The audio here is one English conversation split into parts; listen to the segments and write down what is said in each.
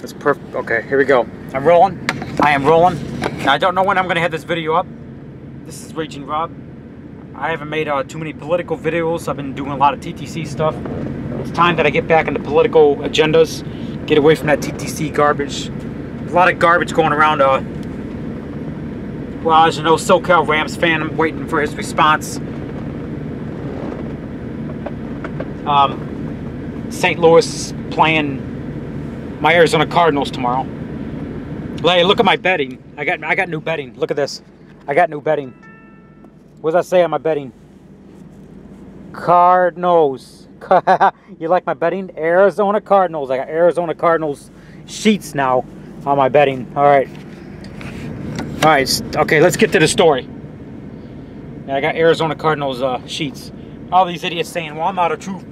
That's perfect. Okay, here we go. I'm rolling. I am rolling. Now, I don't know when I'm going to have this video up. This is Raging Rob. I haven't made too many political videos. I've been doing a lot of TTC stuff. It's time that I get back into political agendas. Get away from that TTC garbage. There's a lot of garbage going around. Well, as you know, SoCal Rams fan. I'm waiting for his response. St. Louis playing my Arizona Cardinals tomorrow. Hey, look at my betting. I got new betting. Look at this. I got new betting. What does that say on my betting? Cardinals. You like my betting? Arizona Cardinals. I got Arizona Cardinals sheets now on my betting. All right. All right. Okay, let's get to the story. Yeah, I got Arizona Cardinals sheets. All these idiots saying, well, I'm not a true...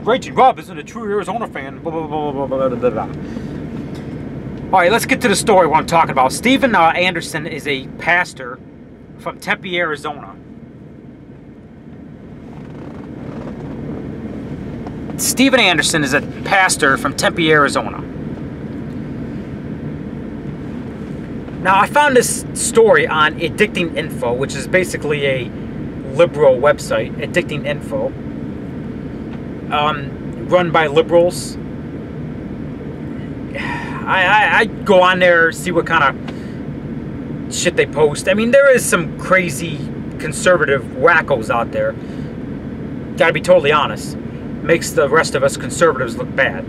Raging Rob isn't a true Arizona fan. Blah, blah, blah, blah, blah, blah, blah. All right, let's get to the story what I'm talking about. Steven Anderson is a pastor from Tempe, Arizona. Steven Anderson is a pastor from Tempe, Arizona. Now, I found this story on Addicting Info, which is basically a liberal website, Addicting Info, run by liberals. I go on there, see what kind of shit they post. I mean, there is some crazy conservative wackos out there. Gotta be totally honest. Makes the rest of us conservatives look bad.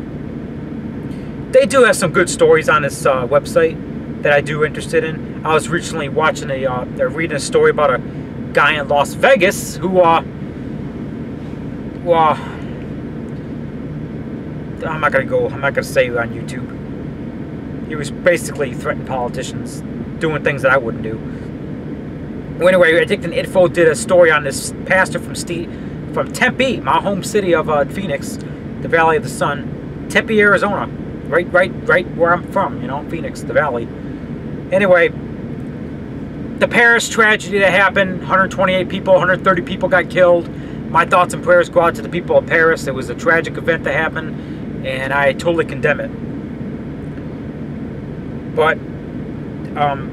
They do have some good stories on this website that I do interested in. I was recently watching they're reading a story about a guy in Las Vegas who, well, I'm not gonna say it on YouTube. He was basically threatening politicians, doing things that I wouldn't do. Well, anyway, Addicting Info did a story on this pastor from Tempe, my home city of Phoenix, the Valley of the Sun, Tempe, Arizona, right where I'm from, you know, Phoenix, the Valley. Anyway, the Paris tragedy that happened, 128 people, 130 people got killed. My thoughts and prayers go out to the people of Paris. It was a tragic event that happened, and I totally condemn it. But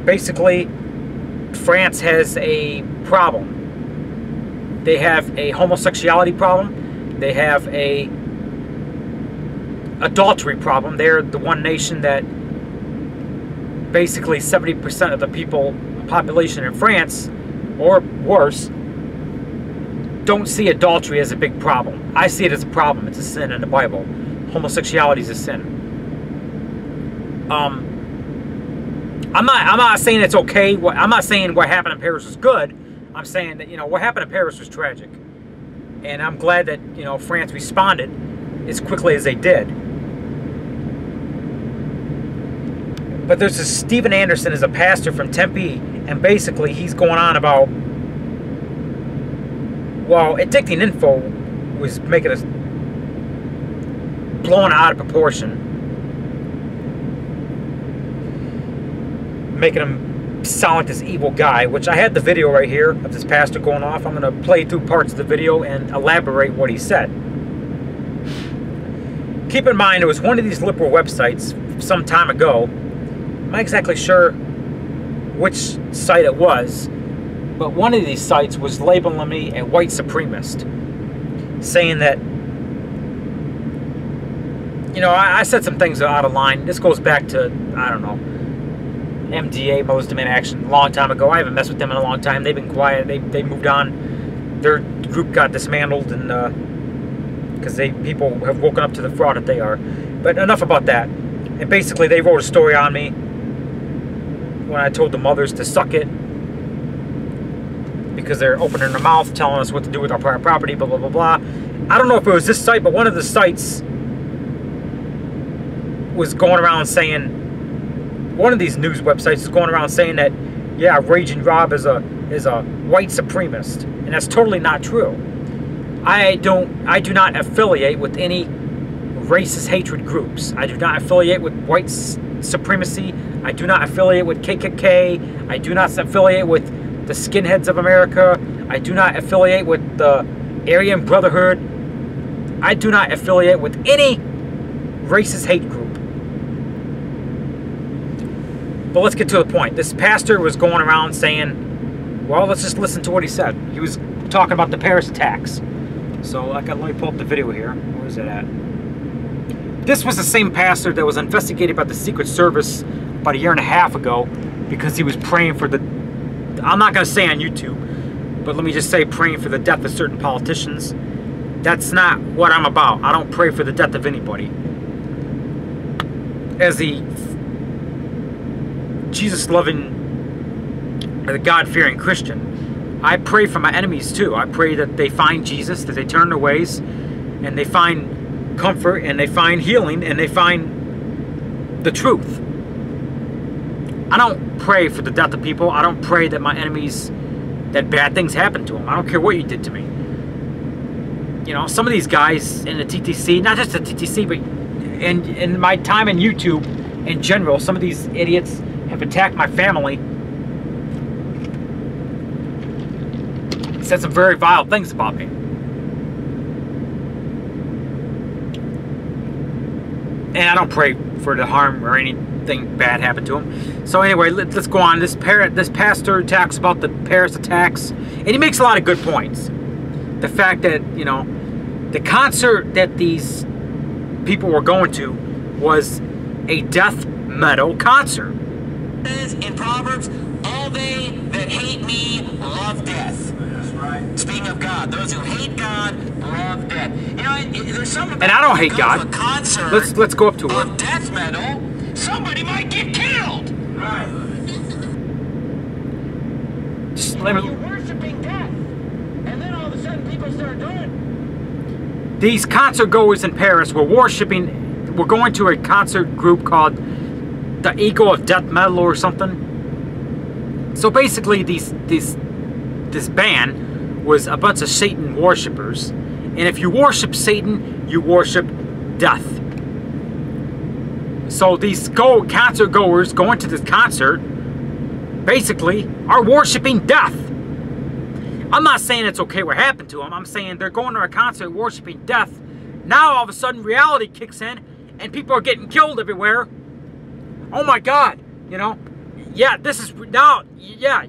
basically, France has a problem. They have a homosexuality problem. They have a adultery problem. They're the one nation that basically 70% of the population in France, or worse, don't see adultery as a big problem. I see it as a problem. It's a sin in the Bible. Homosexuality is a sin. I'm not saying it's okay. I'm not saying what happened in Paris was good. I'm saying that, you know, what happened in Paris was tragic. And I'm glad that, you know, France responded as quickly as they did. But there's this Steven Anderson is a pastor from Tempe, and basically he's going on about, well, Addicting Info was making us blowing out of proportion, making him sound like this evil guy, which I had the video right here of this pastor going off. I'm going to play through parts of the video and elaborate what he said. Keep in mind, it was one of these liberal websites some time ago. I'm not exactly sure which site it was, but one of these sites was labeling me a white supremacist, saying that, you know, I said some things out of line. This goes back to, I don't know, MDA, Muslim in Action, a long time ago. I haven't messed with them in a long time. They've been quiet. They moved on. Their group got dismantled, and because people have woken up to the fraud that they are. But enough about that. And basically, they wrote a story on me when I told the mothers to suck it, because they're opening their mouth, telling us what to do with our private property, blah, blah, blah, blah. I don't know if it was this site, but one of the sites was going around saying, one of these news websites is going around saying that, yeah, Raging Rob is a white supremacist, and that's totally not true. I do not affiliate with any racist hatred groups. I do not affiliate with white supremacy. I do not affiliate with KKK. I do not affiliate with the Skinheads of America. I do not affiliate with the Aryan Brotherhood. I do not affiliate with any racist hate group. But let's get to the point. This pastor was going around saying, well, let's just listen to what he said. He was talking about the Paris attacks. So let me pull up the video here. Where is it at? This was the same pastor that was investigated by the Secret Service about 1.5 years ago because he was praying for the, I'm not going to say on YouTube, but let me just say praying for the death of certain politicians. That's not what I'm about. I don't pray for the death of anybody. As a Jesus-loving, the God-fearing Christian, I pray for my enemies too. I pray that they find Jesus, that they turn their ways, and they find comfort, and they find healing, and they find the truth. I don't pray for the death of people. I don't pray that my enemies, that bad things happen to them. I don't care what you did to me. You know, some of these guys in the TTC, not just the TTC, but in my time in YouTube in general, some of these idiots have attacked my family. Said some very vile things about me. And I don't pray for the harm or anything bad happen to him. So anyway, let's go on. This pastor talks about the Paris attacks, and he makes a lot of good points. The fact that, you know, the concert that these people were going to was a death metal concert. It says in Proverbs, all they that hate me love death. That's right. Speaking of God, those who hate God love death. You know, there's something about, and I don't hate God. A concert let's go up to of it. Death metal, somebody might get killed. Right. Just let me. You're worshiping death, and then all of a sudden people start doing. These concert goers in Paris were worshiping. We're going to a concert group called the Eagle of Death Metal or something. So basically, this band was a bunch of Satan worshippers, and if you worship Satan, you worship death. So these concert goers going to this concert basically are worshiping death. I'm not saying it's okay what happened to them. I'm saying they're going to a concert worshiping death. Now all of a sudden reality kicks in and people are getting killed everywhere. Oh my God, you know? Yeah, this is now, yeah,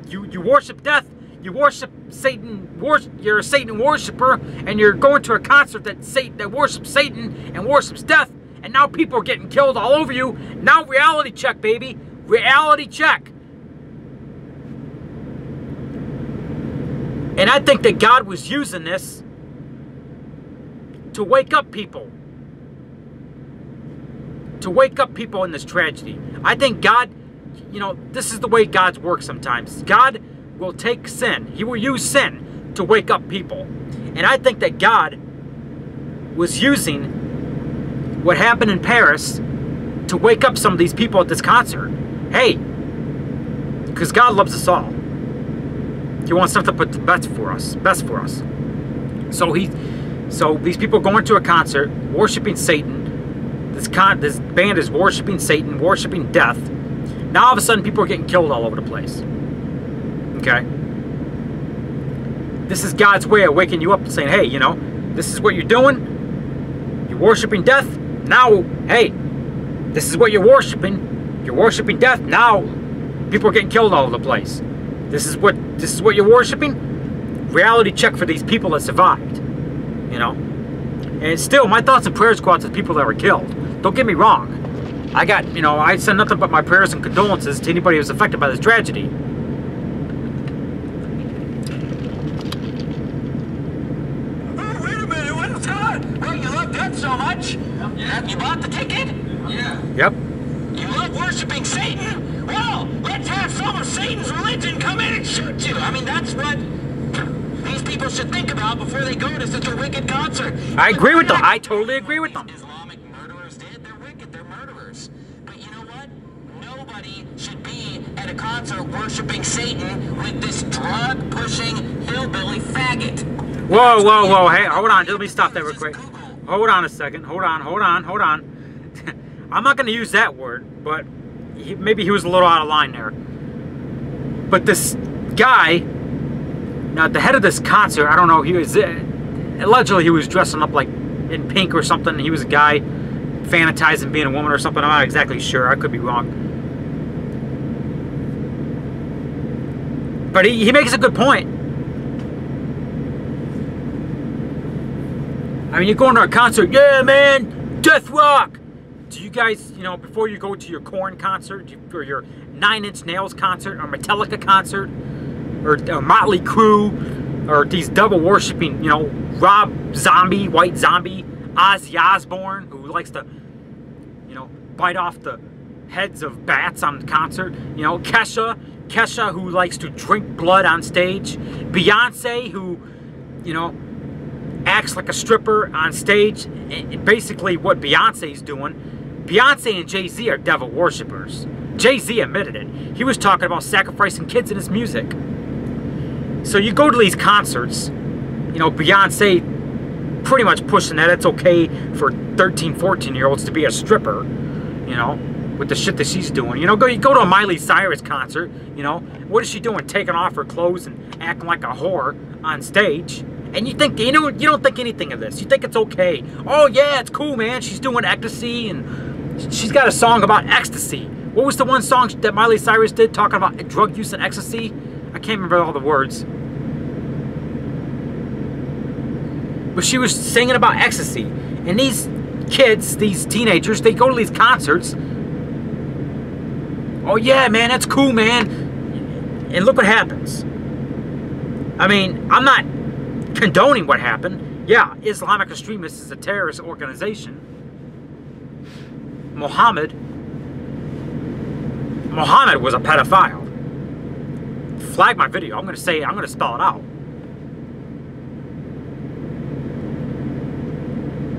you worship death. You worship Satan, you're a Satan worshiper, and you're going to a concert that worships Satan and worships death, and now people are getting killed all over you. Now reality check, baby. Reality check. And I think that God was using this to wake up people. To wake up people in this tragedy. I think God, you know, this is the way God works sometimes. God will take sin. He will use sin to wake up people. And I think that God was using what happened in Paris to wake up some of these people at this concert. Hey, because God loves us all. He wants something to put the best for us. So these people going to a concert, worshiping Satan. This band is worshiping Satan, worshiping death. Now all of a sudden people are getting killed all over the place. Okay? This is God's way of waking you up and saying, hey, you know, this is what you're doing. You're worshiping death. Now, hey, this is what you're worshiping. You're worshiping death. Now people are getting killed all over the place. This is what you're worshiping. Reality check for these people that survived. You know? And still, my thoughts and prayers go out to the people that were killed. Don't get me wrong. I send nothing but my prayers and condolences to anybody who's affected by this tragedy. Oh, wait a minute, what's on? Well, you love death so much. Yeah. You bought the ticket? Yeah. Yep. You love worshiping Satan? Well, let's have some of Satan's religion come in and shoot you. I mean, that's what these people should think about before they go to such a wicked concert. I agree with them. I totally agree with them. Islamic murderers did. They're wicked. They're murderers. But you know what? Nobody should be at a concert worshiping Satan with this drug-pushing hillbilly faggot. Whoa, whoa, whoa. Hey, hold on. Let me stop that real quick. Hold on a second. Hold on. I'm not going to use that word, but maybe he was a little out of line there. But this guy, now the head of this concert, I don't know, allegedly he was dressing up like in pink or something. He was a guy fantasizing being a woman or something. I'm not exactly sure. I could be wrong. But he makes a good point. I mean, you're going to a concert, yeah, man, death rock. Do you guys, you know, before you go to your Korn concert, or your Nine Inch Nails concert, or Metallica concert, or Motley Crue, or these devil worshipping, you know, Rob Zombie, White Zombie, Ozzy Osbourne, who likes to, you know, bite off the heads of bats on the concert, you know, Kesha, who likes to drink blood on stage, Beyonce, who, you know, acts like a stripper on stage. Basically what Beyonce's doing. Beyonce and Jay-Z are devil worshippers. Jay-Z admitted it. He was talking about sacrificing kids in his music. So you go to these concerts, you know, Beyonce pretty much pushing that it's okay for 13, 14-year-olds to be a stripper, you know, with the shit that she's doing. You know, you go to a Miley Cyrus concert, you know, what is she doing? Taking off her clothes and acting like a whore on stage. And you think, you know, you don't think anything of this. You think it's okay. Oh yeah, it's cool, man. She's doing ecstasy, and she's got a song about ecstasy. What was the one song that Miley Cyrus did talking about drug use and ecstasy? I can't remember all the words. But she was singing about ecstasy. And these kids, these teenagers, they go to these concerts. Oh yeah, man, that's cool, man. And look what happens. I mean, I'm not condoning what happened. Yeah, Islamic extremists is a terrorist organization. Muhammad was a pedophile. Flag my video. I'm going to spell it out.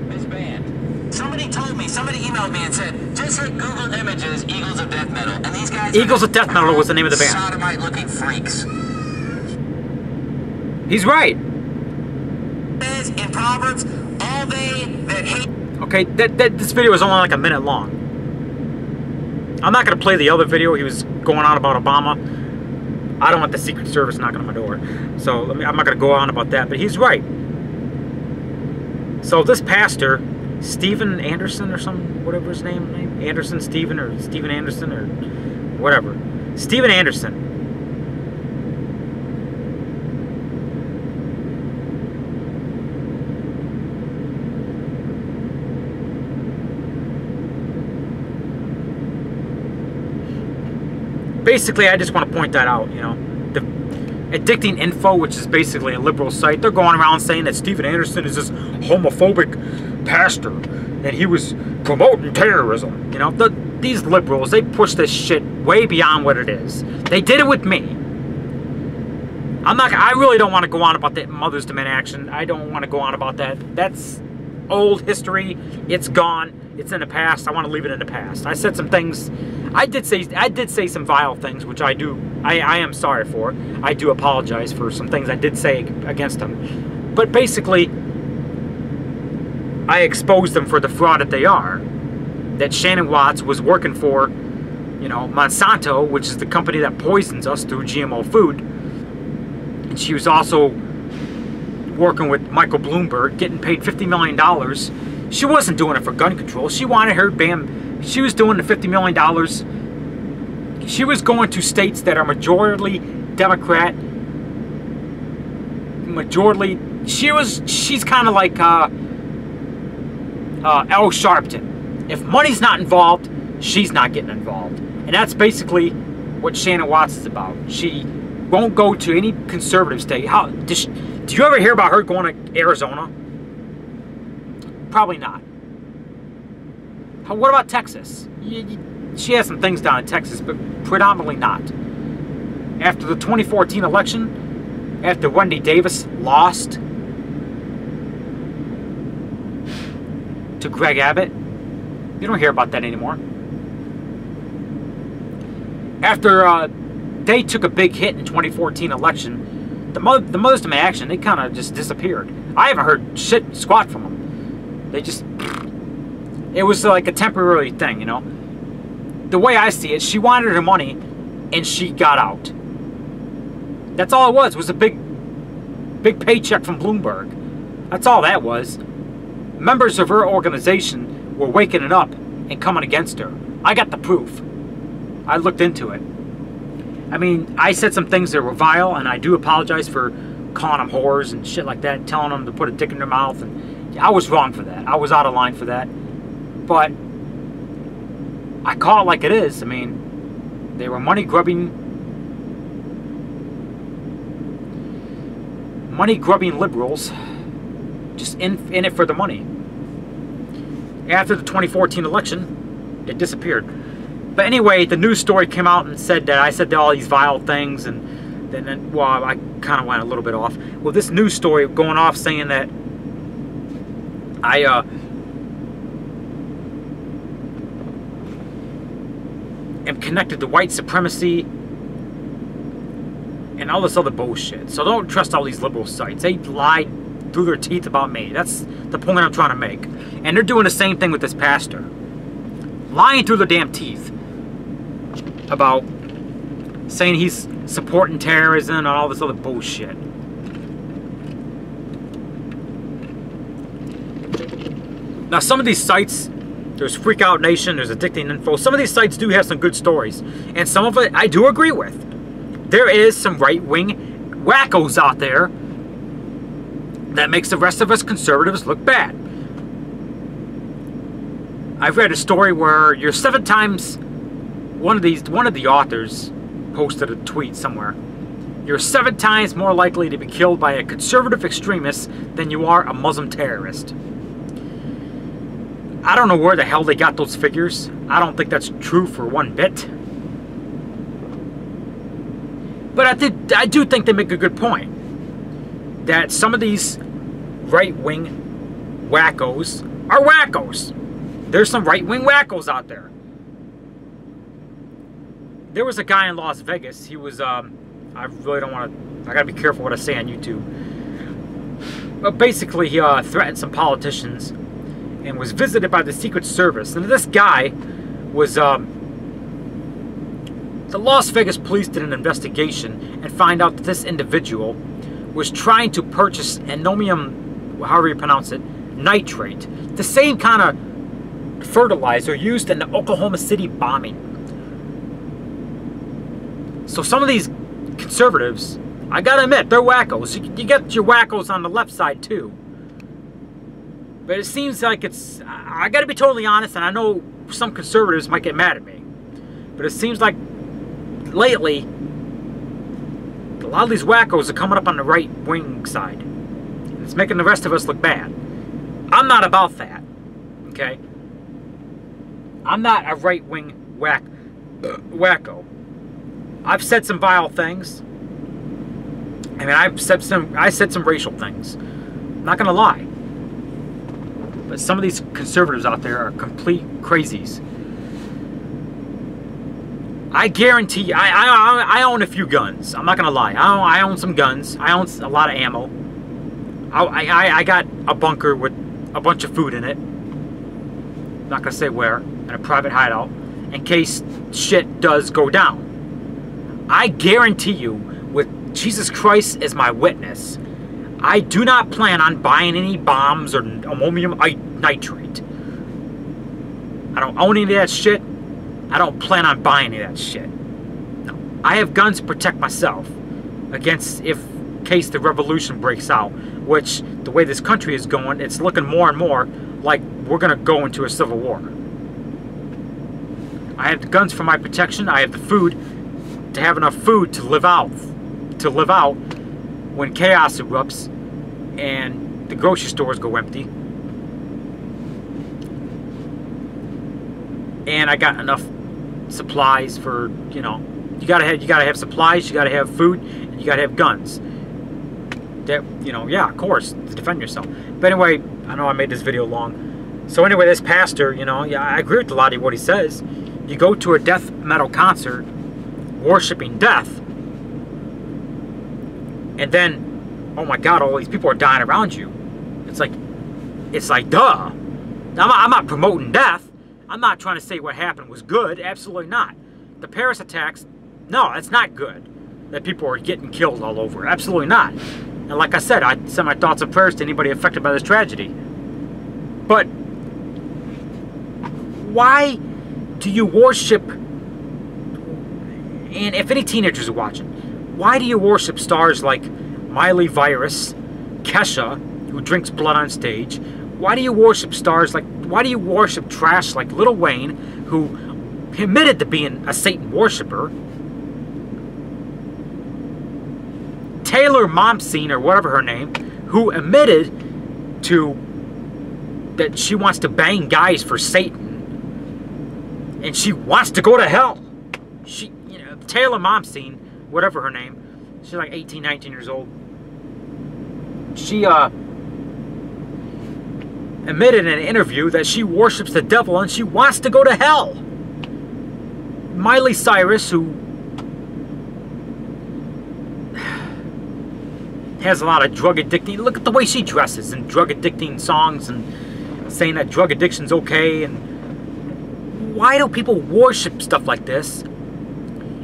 This band. Somebody told me, somebody emailed me and said, just hit Google Images, Eagles of Death Metal. And these guys... Eagles of Death Metal was the name of the band. Sodomite-looking freaks. He's right. In Proverbs, all they that hate... Okay, this video is only like a minute long. I'm not going to play the other video. He was going on about Obama. I don't want the Secret Service knocking on my door. So I'm not going to go on about that. But he's right. So this pastor, Steven Anderson or some, whatever his name, Anderson Steven or Steven Anderson or whatever. Steven Anderson. Basically, I just want to point that out, you know. The Addicting Info, which is basically a liberal site, they're going around saying that Steven Anderson is this homophobic pastor and he was promoting terrorism. You know, these liberals, they push this shit way beyond what it is. They did it with me. I really don't want to go on about that Mothers to Men action. I don't want to go on about that. That's old history. It's gone. It's in the past. I want to leave it in the past. I said some things. I did say some vile things, which I am sorry for. I do apologize for some things I did say against them. But basically, I exposed them for the fraud that they are. That Shannon Watts was working for, you know, Monsanto, which is the company that poisons us through GMO food. And she was also working with Michael Bloomberg, getting paid $50 million. She wasn't doing it for gun control. She wanted her she was doing the $50 million. She was going to states that are majority Democrat. She's kind of like Al Sharpton. If money's not involved, she's not getting involved. And that's basically what Shannon Watts is about. She won't go to any conservative state. Do you ever hear about her going to Arizona? Probably not. What about Texas? She has some things down in Texas, but predominantly not. After the 2014 election, after Wendy Davis lost to Greg Abbott, you don't hear about that anymore. After they took a big hit in 2014 election, the Mothers to Men action, they kind of just disappeared. I haven't heard squat from them. They just... It was like a temporary thing, you know. The way I see it, she wanted her money, and she got out. That's all it was a big paycheck from Bloomberg. That's all that was. Members of her organization were waking it up and coming against her. I got the proof. I looked into it. I mean, I said some things that were vile, and I do apologize for calling them whores and shit like that, telling them to put a dick in their mouth, and I was wrong for that. I was out of line for that. But I call it like it is. I mean, they were money-grubbing liberals, just in it for the money. After the 2014 election, it disappeared. But anyway, the news story came out and said that I said all these vile things, and then well, I kind of went a little bit off. Well, this news story going off saying that I am connected to white supremacy and all this other bullshit. So don't trust all these liberal sites. They lied through their teeth about me. That's the point I'm trying to make. And they're doing the same thing with this pastor. Lying through their damn teeth about saying he's supporting terrorism and all this other bullshit. Now, some of these sites, there's Freak Out Nation, there's Addicting Info. Some of these sites do have some good stories. And some of it I do agree with. There is some right-wing wackos out there that makes the rest of us conservatives look bad. I've read a story where you're 7 times, one of the authors posted a tweet somewhere. You're 7 times more likely to be killed by a conservative extremist than you are a Muslim terrorist. I don't know where the hell they got those figures. I don't think that's true for one bit. But I do think they make a good point. That some of these right-wing wackos are wackos. There's some right-wing wackos out there. There was a guy in Las Vegas. He was, I really don't want to, I gotta be careful what I say on YouTube. But basically, he threatened some politicians and was visited by the Secret Service. And this guy was, the Las Vegas police did an investigation and find out that this individual was trying to purchase ammonium, however you pronounce it, nitrate, the same kind of fertilizer used in the Oklahoma City bombing. So some of these conservatives, I gotta admit, they're wackos. You get your wackos on the left side too. But it seems like it's, I gotta be totally honest, and I know some conservatives might get mad at me, but it seems like lately, a lot of these wackos are coming up on the right-wing side. It's making the rest of us look bad. I'm not about that, okay? I'm not a right-wing wacko. I've said some vile things. I mean, I said some racial things. I'm not gonna lie. But some of these conservatives out there are complete crazies. I guarantee you, I own a few guns. I'm not gonna lie. I own some guns. I own a lot of ammo. I got a bunker with a bunch of food in it. I'm not gonna say where. In a private hideout, in case shit does go down. I guarantee you, with Jesus Christ as my witness, I do not plan on buying any bombs or ammonium nitrate. I don't own any of that shit. I don't plan on buying any of that shit. No. I have guns to protect myself against in case the revolution breaks out, which the way this country is going, it's looking more and more like we're gonna go into a civil war. I have the guns for my protection. I have the food to have enough food to live out when chaos erupts and the grocery stores go empty. And I got enough supplies for, you know, you gotta have supplies, you gotta have food, and you gotta have guns. That, you know, yeah, of course, to defend yourself. But anyway, I know I made this video long. So anyway, this pastor, you know, yeah, I agree with a lot of what he says. You go to a death metal concert, worshiping death, and then, oh my God, all these people are dying around you. It's like, duh. I'm not promoting death. I'm not trying to say what happened was good. Absolutely not. The Paris attacks, no, it's not good that people are getting killed all over. Absolutely not. And like I said, I send my thoughts and prayers to anybody affected by this tragedy. But why do you worship And if any teenagers are watching, why do you worship stars like Miley Cyrus, Kesha, who drinks blood on stage? Why do you worship stars like, why do you worship trash like Lil Wayne, who admitted to being a Satan worshiper? Taylor Momsen, or whatever her name, who admitted to that she wants to bang guys for Satan, and she wants to go to hell. She, you know, Taylor Momsen, whatever her name, she's like 18, 19 years old. She admitted in an interview that she worships the devil and she wants to go to hell. Miley Cyrus, who has a lot of drug addicting, look at the way she dresses in drug addicting songs and saying that drug addiction's okay. And why do people worship stuff like this?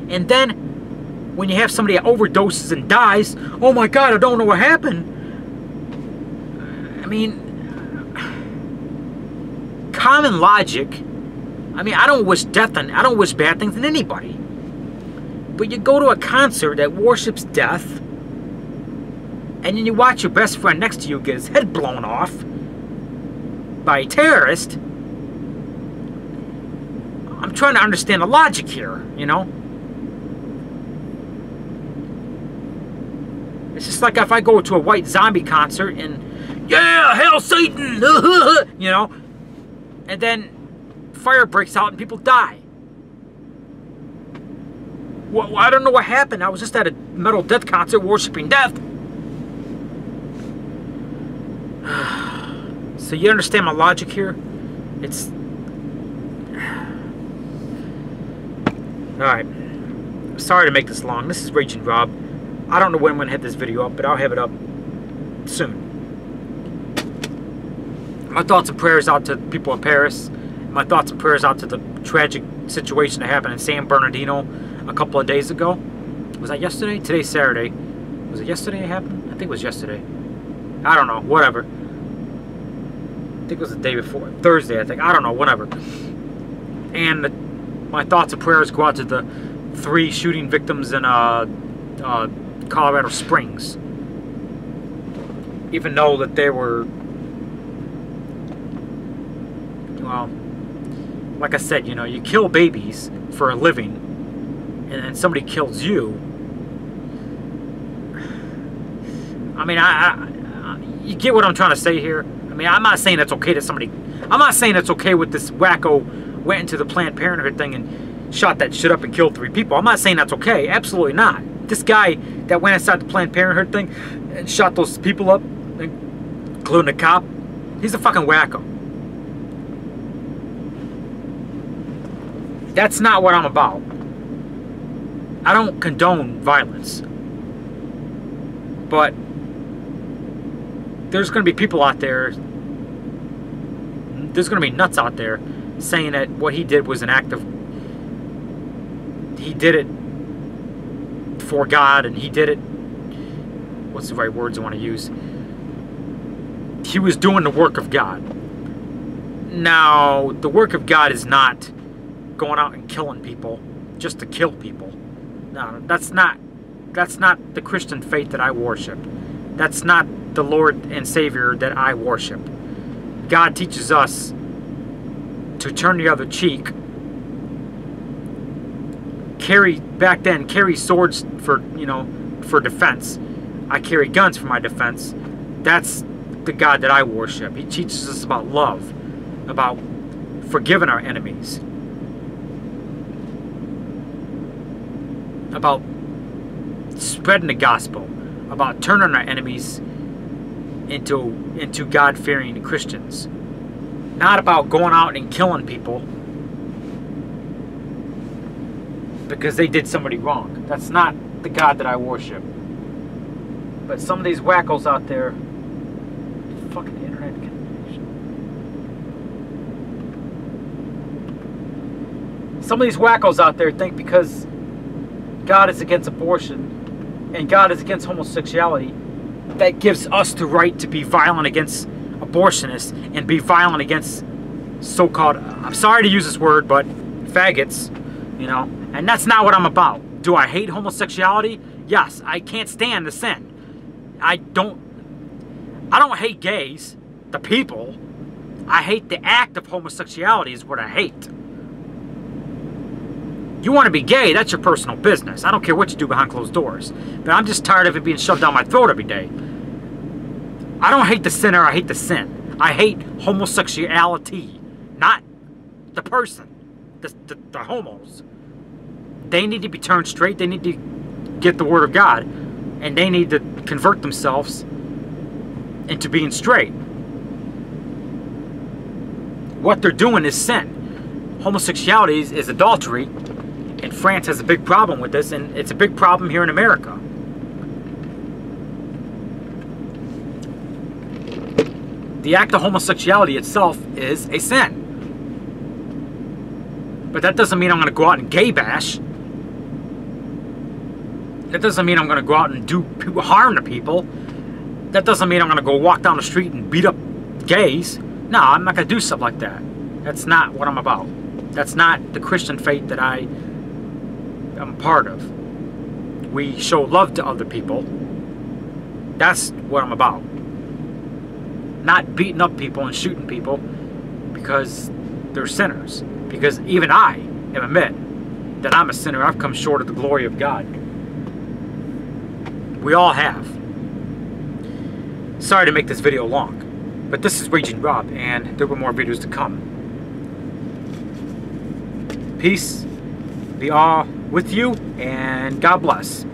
And then when you have somebody that overdoses and dies, oh my God, I don't know what happened. I mean, common logic. I mean, I don't wish death on, I don't wish bad things on anybody. But you go to a concert that worships death, and then you watch your best friend next to you get his head blown off by a terrorist. I'm trying to understand the logic here, you know? It's just like if I go to a White Zombie concert and, yeah, hail Satan, you know? And then fire breaks out and people die. Well, I don't know what happened. I was just at a metal death concert worshiping death. So you understand my logic here? It's... Alright. Sorry to make this long. This is Raging Rob. I don't know when I'm going to hit this video up, but I'll have it up soon. My thoughts and prayers out to people in Paris. My thoughts and prayers out to the tragic situation that happened in San Bernardino a couple of days ago. Was that yesterday? Today's Saturday. Was it yesterday it happened? I think it was yesterday. I don't know. Whatever. I think it was the day before. Thursday, I think. I don't know. Whatever. And my thoughts and prayers go out to the 3 shooting victims in Colorado Springs. Even though that they were... Well, like I said, you know, you kill babies for a living, and then somebody kills you. I mean, you get what I'm trying to say here? I mean, I'm not saying it's okay that somebody... I'm not saying it's okay with this wacko went into the Planned Parenthood thing and shot that shit up and killed 3 people. I'm not saying that's okay. Absolutely not. This guy that went inside the Planned Parenthood thing and shot those people up, including the cop, he's a fucking wacko. That's not what I'm about. I don't condone violence. But there's going to be people out there, there's going to be nuts out there saying that what he did was an act of, he did it for God, and he did it, what's the right words I want to use? He was doing the work of God. Now, the work of God is not going out and killing people just to kill people. No, that's not the Christian faith that I worship. That's not the Lord and Savior that I worship. God teaches us to turn the other cheek. Back then, carry swords for, you know, for defense. I carry guns for my defense. That's the God that I worship. He teaches us about love, about forgiving our enemies, about spreading the gospel, about turning our enemies into God-fearing Christians. Not about going out and killing people because they did somebody wrong. That's not the God that I worship. But some of these wackos out there, fucking internet connection. Some of these wackos out there think because God is against abortion and God is against homosexuality, that gives us the right to be violent against abortionists and be violent against so-called, I'm sorry to use this word, but faggots, you know. And that's not what I'm about. Do I hate homosexuality? Yes, I can't stand the sin. I don't hate gays, the people. I hate the act of homosexuality is what I hate. You want to be gay, that's your personal business. I don't care what you do behind closed doors. But I'm just tired of it being shoved down my throat every day. I don't hate the sinner, I hate the sin. I hate homosexuality, not the person, the homos. They need to be turned straight, they need to get the word of God, and they need to convert themselves into being straight. What they're doing is sin. Homosexuality is adultery, and France has a big problem with this, and it's a big problem here in America. The act of homosexuality itself is a sin. But that doesn't mean I'm going to go out and gay bash. That doesn't mean I'm going to go out and do harm to people. That doesn't mean I'm going to go walk down the street and beat up gays. No, I'm not going to do stuff like that. That's not what I'm about. That's not the Christian faith that I am part of. We show love to other people. That's what I'm about. Not beating up people and shooting people because they're sinners. Because even I am admit that I'm a sinner. I've come short of the glory of God. We all have. Sorry to make this video long, but this is Raging Rob, and there were more videos to come. Peace be all with you, and God bless.